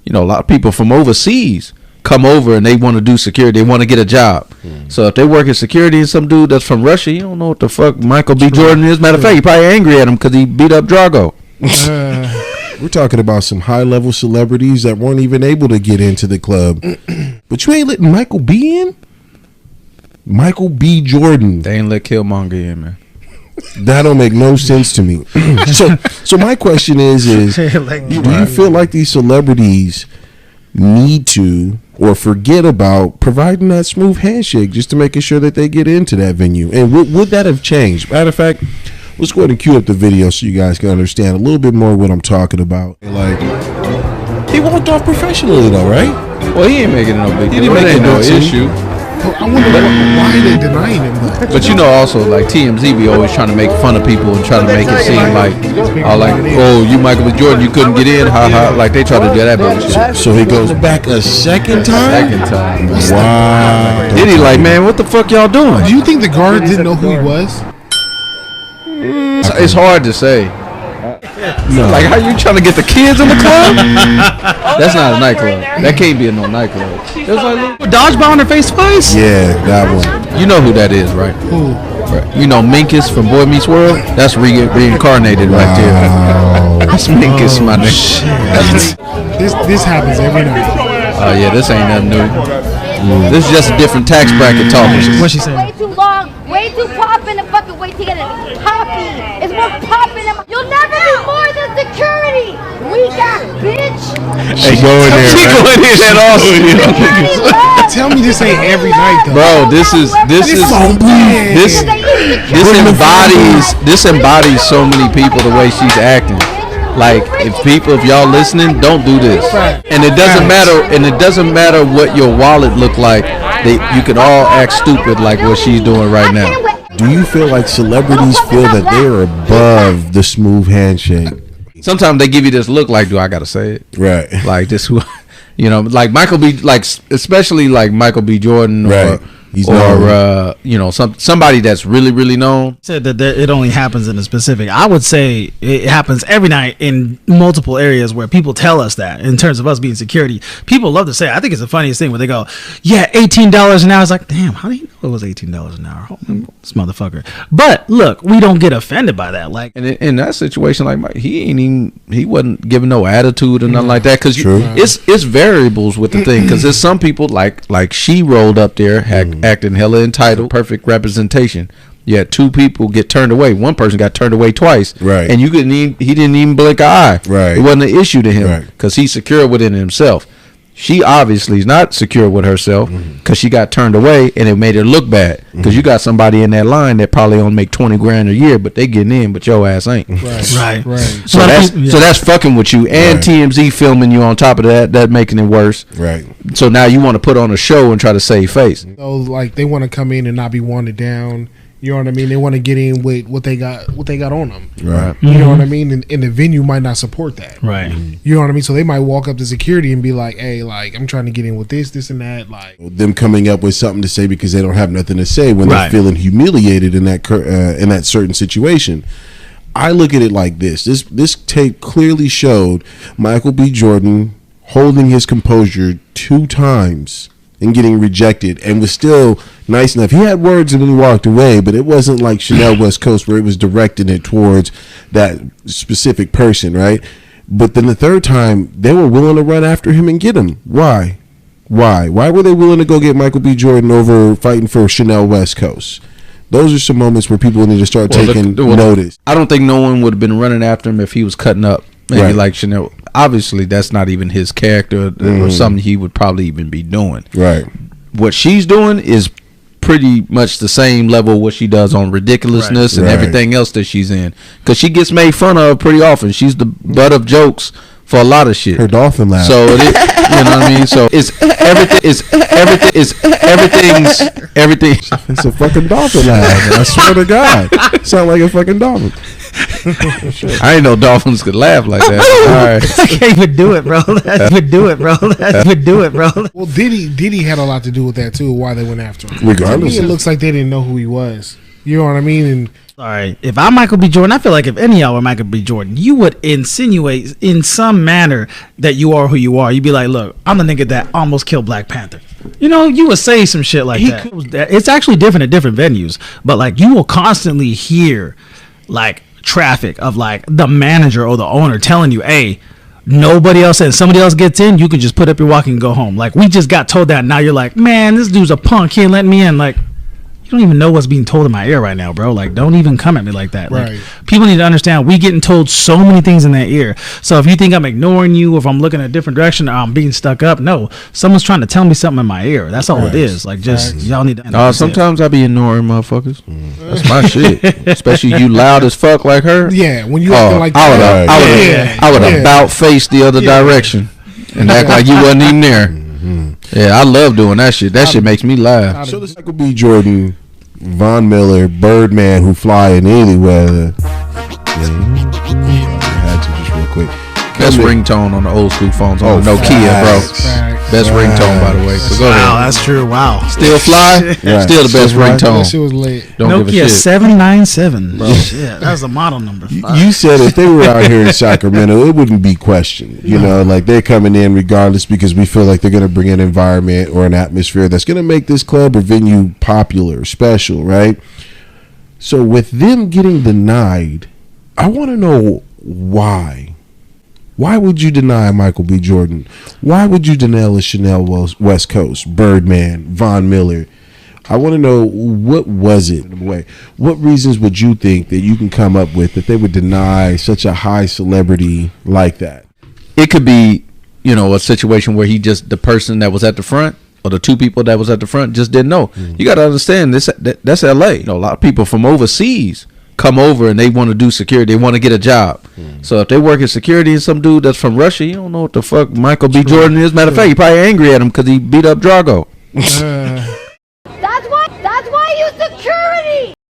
a lot of people from overseas come over and they want to do security. They want to get a job. So if they work in security and some dude that's from Russia, you don't know what the fuck Michael B. Jordan is. Matter of fact, he probably angry at him because he beat up Drago. We're talking about some high-level celebrities that weren't even able to get into the club. But you ain't letting Michael B. in? Michael B. Jordan. They ain't let Killmonger in, man. That don't make no sense to me. So my question is do you feel like these celebrities need to or forget about providing that smooth handshake just to making sure that they get into that venue? And would that have changed? Matter of fact, let's go ahead and cue up the video so you guys can understand a little bit more what I'm talking about. Like, he walked off professionally though, right? Well, he ain't making no big deal. It ain't no issue. I wonder why they denying him though. But also like TMZ be always trying to make fun of people and trying to make it seem like oh, you Michael B. Jordan, you couldn't get in, ha. Like they try to do that bullshit. So he goes back a second time? Wow. Then he like, man, what the fuck y'all doing? Do you think the guard didn't know who he was? It's hard to say. No. Like, how you trying to get the kids in the club? That's not a nightclub. That can't be no nightclub. It was like dodgeball in her face twice. Yeah, that one. You know who that is, right? Who? You know Minkus from Boy Meets World? That's reincarnated right there. That's Minkus, my nigga. This happens every night. Oh yeah, this ain't nothing new. This is just a different tax bracket talking. What's she saying? Way too long, way too poppin' and fucking way to get it poppy. It's more poppin' than you'll never be more than security. We got bitch. She going there. She going in that also. Tell me this ain't every night though. Bro, this embodies so many people the way she's acting. Like if y'all listening, don't do this. And it doesn't matter what your wallet look like. You can all act stupid like what she's doing right now. Do you feel like celebrities feel that they're above the smooth handshake? Sometimes they give you this look like, do I gotta say it? Right. Like this, like Michael B. Like especially like Michael B. Jordan, right. Somebody that's really, really known. Said that it only happens in a specific. I would say it happens every night in multiple areas where people tell us that in terms of us being security. People love to say, I think it's the funniest thing where they go, yeah, $18 an hour. It's like, damn, how do you know it was $18 an hour? This motherfucker. But look, we don't get offended by that. Like in that situation, like Mike, he wasn't giving no attitude or nothing like that. Because it's variables with the thing. Because there's some people like she rolled up there, acting hella entitled, perfect representation. You had two people get turned away. One person got turned away twice, right? And he didn't even blink an eye, right? It wasn't an issue to him because he's secure within himself. She obviously is not secure with herself because she got turned away and it made her look bad. Because you got somebody in that line that probably only make $20,000 a year, but they getting in, but your ass ain't. Right. So that's fucking with you, and TMZ filming you on top of that making it worse. Right. So now you want to put on a show and try to save face. So like they want to come in and not be wanted down. You know what I mean? They want to get in with what they got on them. Right. You know what I mean? And the venue might not support that. Right. You know what I mean? So they might walk up to security and be like, hey, like, I'm trying to get in with this and that. Like them coming up with something to say because they don't have nothing to say when they're feeling humiliated in that certain situation. I look at it like this. This tape clearly showed Michael B. Jordan holding his composure 2 times and getting rejected, and was still nice enough. He had words and then he walked away, but it wasn't like Chanel West Coast where it was directing it towards that specific person, right? But then the 3rd time, they were willing to run after him and get him. Why? Why were they willing to go get Michael B. Jordan over fighting for Chanel West Coast? Those are some moments where people need to start taking notice. I don't think no one would have been running after him if he was cutting up. Maybe like Chanel. Obviously, that's not even his character or something he would probably even be doing. Right. What she's doing is pretty much the same level what she does on ridiculousness and everything else that she's in. Because she gets made fun of pretty often. She's the butt of jokes for a lot of shit. Her dolphin laugh. So it is, you know what I mean? So it's everything. It's a fucking dolphin laugh. I swear to God. Sound like a fucking dolphin. I ain't know dolphins could laugh like that. All right. I can't even do it, bro. Well, Diddy had a lot to do with that too. Why they went after him. Regardless, it looks like they didn't know who he was. You know what I mean? And Sorry, if I'm Michael B. Jordan, I feel like if any of y'all were Michael B. Jordan, you would insinuate in some manner that you are who you are. You'd be like, look, I'm the nigga that almost killed Black Panther. You know, you would say some shit like that. It's actually different at different venues, but like you will constantly hear like traffic of like the manager or the owner telling you, hey, nobody else, and somebody else gets in, you can just put up your walk and go home. Like, we just got told that. Now you're like, man, this dude's a punk. He ain't letting me in. Like, you don't even know what's being told in my ear right now, bro. Like, don't even come at me like that. Right. Like, people need to understand we getting told so many things in their ear. So if you think I'm ignoring you, if I'm looking a different direction, or I'm being stuck up, no. Someone's trying to tell me something in my ear. That's all it is. Like, just y'all need to. Sometimes I be ignoring motherfuckers. That's my shit. Especially you loud as fuck like her. Yeah, when you acting like that. I would about face the other direction and act like you wasn't even there. Yeah, I love doing that shit. That shit makes me laugh. So this Michael B. Jordan, Von Miller, Birdman who fly in any weather. I had to just real quick. Best ringtone on the old school phones on the Nokia, bro. Best ringtone, by the way. So go ahead. Wow, that's true. Wow. Still fly? Still the best ringtone. That shit was lit. Don't give a Nokia shit. 797. Shit, that was the model number. You said if they were out here in Sacramento, it wouldn't be questioned. You know, like they're coming in regardless because we feel like they're going to bring an environment or an atmosphere that's going to make this club or venue popular, special, right? So with them getting denied, I want to know why. Why would you deny Michael B. Jordan? Why would you deny Chanel West Coast, Birdman, Von Miller? I want to know, what was it? What reasons would you think that you can come up with that they would deny such a high celebrity like that? It could be, you know, a situation where the person that was at the front or the two people that was at the front just didn't know. You got to understand that's LA. You know, a lot of people from overseas come over and they want to do security. They want to get a job. So if they work in security and some dude that's from Russia, you don't know what the fuck Michael B. Jordan is. Matter of fact, he probably angry at him because he beat up Drago. That's why you security.